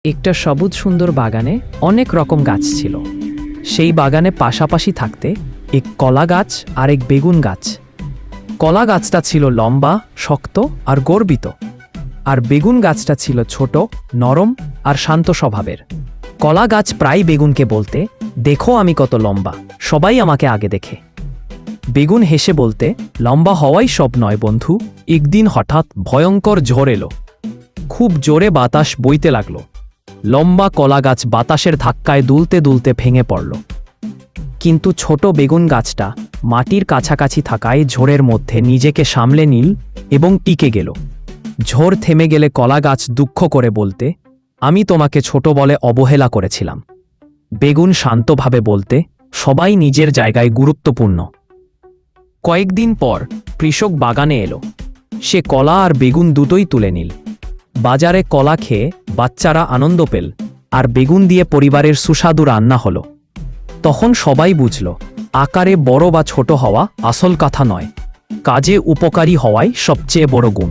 একটা সবুজ সুন্দর বাগানে অনেক রকম গাছ ছিল। সেই বাগানে পাশাপাশি থাকতে এক কলা গাছ আর এক বেগুন গাছ। কলা গাছটা ছিল লম্বা, শক্ত আর গর্বিত, আর বেগুন গাছটা ছিল ছোট, নরম আর শান্ত স্বভাবের। কলা গাছ প্রায় বেগুনকে বলতে, দেখো আমি কত লম্বা, সবাই আমাকে আগে দেখে। বেগুন হেসে বলতে, লম্বা হওয়াই সব নয় বন্ধু। একদিন হঠাৎ ভয়ঙ্কর ঝড় এলো। খুব জোরে বাতাস বইতে লাগলো। লম্বা কলা গাছ বাতাসের ধাক্কায় দুলতে দুলতে ভেঙে পড়ল। কিন্তু ছোট বেগুন গাছটা মাটির কাছাকাছি থাকায় ঝড়ের মধ্যে নিজেকে সামলে নিল এবং টিকে গেল। ঝড় থেমে গেলে কলা গাছ দুঃখ করে বলতে, আমি তোমাকে ছোট বলে অবহেলা করেছিলাম। বেগুন শান্তভাবে বলতে, সবাই নিজের জায়গায় গুরুত্বপূর্ণ। কয়েকদিন পর কৃষক বাগানে এলো। সে কলা আর বেগুন দুটোই তুলে নিল। বাজারে কলা খেয়ে বাচ্চারা আনন্দ পেল, আর বেগুন দিয়ে পরিবারের সুস্বাদু রান্না হলো। তখন সবাই বুঝল, আকারে বড় বা ছোট হওয়া আসল কথা নয়, কাজে উপকারী হওয়াই সবচেয়ে বড় গুণ।